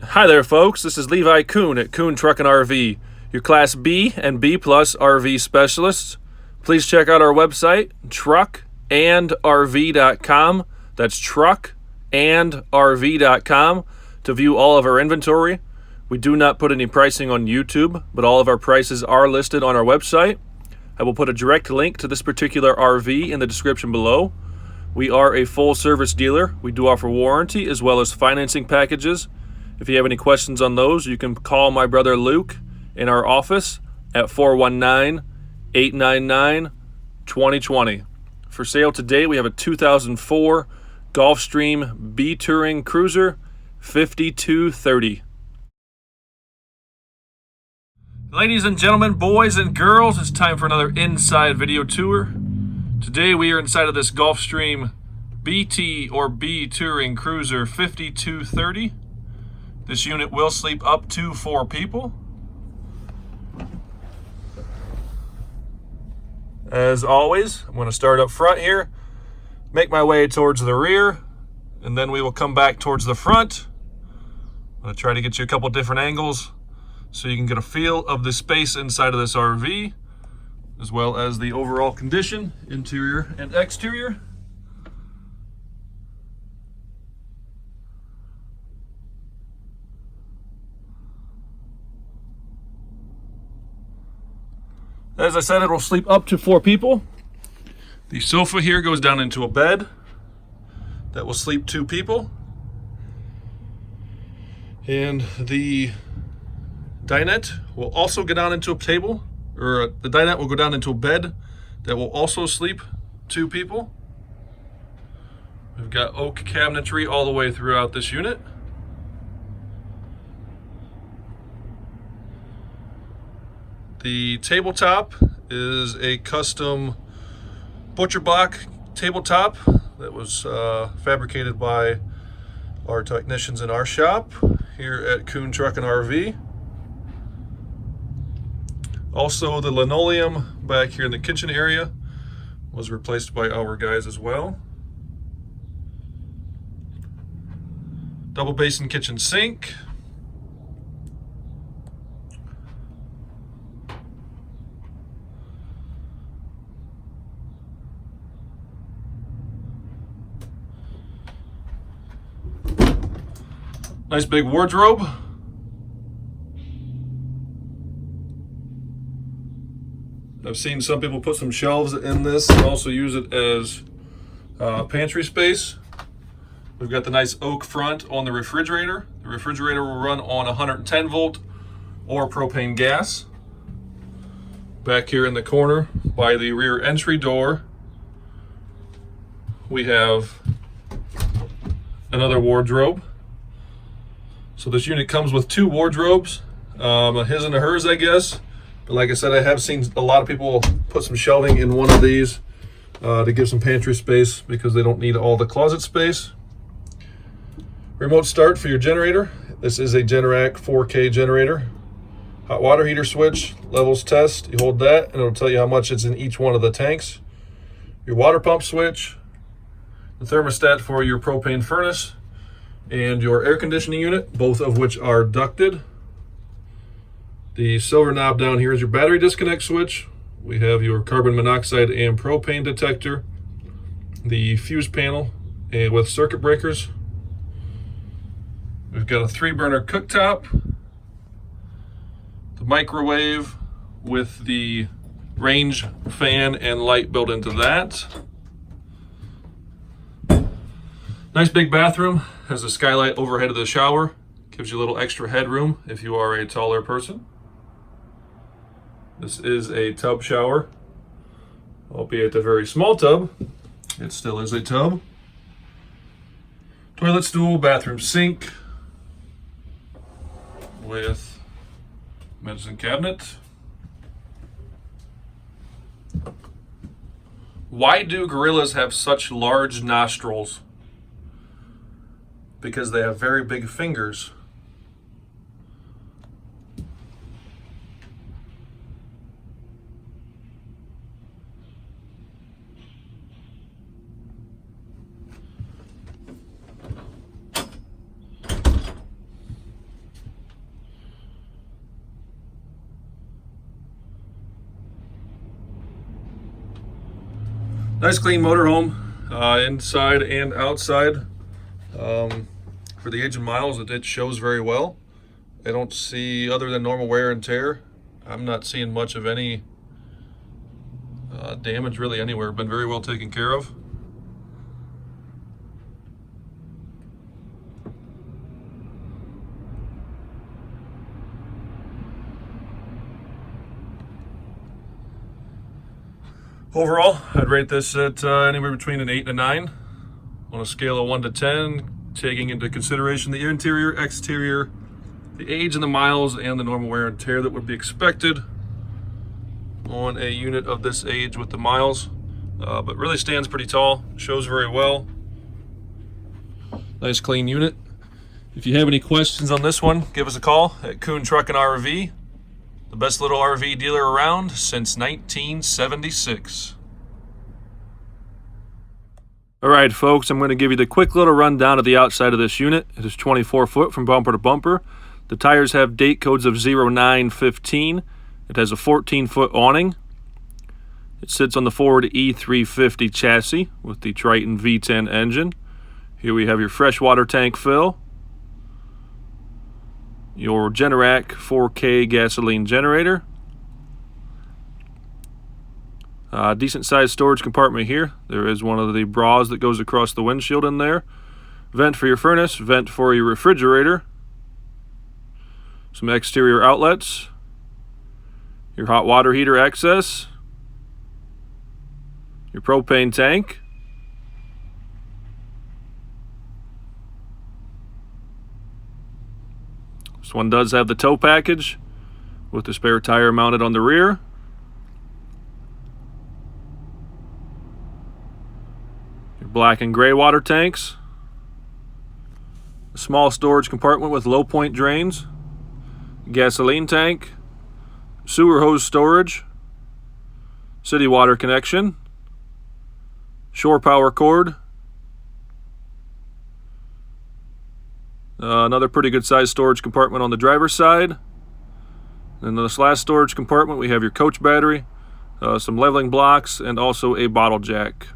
Hi there, folks. This is Levi Kuhn at Kuhn Truck and RV, your Class B and B Plus RV specialists. Please check out our website, truckandrv.com. That's truckandrv.com to view all of our inventory. We do not put any pricing on YouTube, but all of our prices are listed on our website. I will put a direct link to this particular RV in the description below. We are a full-service dealer. We do offer warranty as well as financing packages. If you have any questions on those, you can call my brother Luke in our office at 419-899-2020. For sale today, we have a 2004 Gulfstream B Touring Cruiser 5230. Ladies and gentlemen, boys and girls, it's time for another inside video tour. Today we are inside of this Gulfstream BT or B Touring Cruiser 5230. This unit will sleep up to 4 people. As always, I'm going to start up front here, make my way towards the rear, and then we will come back towards the front. I'm going to try to get you a couple different angles so you can get a feel of the space inside of this RV, as well as the overall condition, interior and exterior. As I said, it will sleep up to 4 people. The sofa here goes down into a bed that will sleep 2 people. And the dinette will also go down into a table, or the dinette will go down into a bed that will also sleep 2 people. We've got oak cabinetry all the way throughout this unit. The tabletop is a custom butcher block tabletop that was fabricated by our technicians in our shop here at Kuhn Truck and RV. Also, the linoleum back here in the kitchen area was replaced by our guys as well. Double basin kitchen sink. Nice big wardrobe. I've seen some people put some shelves in this and also use it as pantry space. We've got the nice oak front on the refrigerator. The refrigerator will run on 110 volt or propane gas. Back here in the corner by the rear entry door, we have another wardrobe. So this unit comes with 2 wardrobes, a his and a hers, I guess. But like I said, I have seen a lot of people put some shelving in one of these to give some pantry space because they don't need all the closet space. Remote start for your generator. This is a Generac 4K generator. Hot water heater switch, levels test. You hold that and it'll tell you how much it's in each one of the tanks. Your water pump switch, the thermostat for your propane furnace, and your air conditioning unit, both of which are ducted. The silver knob down here is your battery disconnect switch. We have your carbon monoxide and propane detector, the fuse panel and with circuit breakers. We've got a 3-burner cooktop, the microwave with the range fan and light built into that. Nice big bathroom, has a skylight overhead of the shower, gives you a little extra headroom if you are a taller person. This is a tub shower, albeit a very small tub. It still is a tub. Toilet stool, bathroom sink with medicine cabinet. Why do gorillas have such large nostrils? Because they have very big fingers. Nice clean motorhome, inside and outside. For the age of miles, it shows very well. I don't see, other than normal wear and tear, I'm not seeing much of any damage really anywhere. Been very well taken care of. Overall, I'd rate this at anywhere between an 8 and a 9 on a scale of 1 to 10, taking into consideration the interior, exterior, the age and the miles, and the normal wear and tear that would be expected on a unit of this age with the miles. But really stands pretty tall, shows very well. Nice clean unit. If you have any questions on this one, give us a call at Kuhn Truck and RV. The best little RV dealer around since 1976. All right, folks, I'm going to give you the quick little rundown of the outside of this unit. It is 24 foot from bumper to bumper. The tires have date codes of 0915. It has a 14-foot awning. It sits on the Ford E350 chassis with the Triton V10 engine. Here we have your freshwater tank fill, your Generac 4K gasoline generator, decent sized storage compartment here. There is one of the bras that goes across the windshield in there. Vent for your furnace, vent for your refrigerator, some exterior outlets, your hot water heater access, your propane tank, this one does have the tow package with the spare tire mounted on the rear. Your black and gray water tanks, a small storage compartment with low point drains, gasoline tank, sewer hose storage, city water connection, shore power cord, another pretty good sized storage compartment on the driver's side. And in this last storage compartment we have your coach battery, some leveling blocks, and also a bottle jack.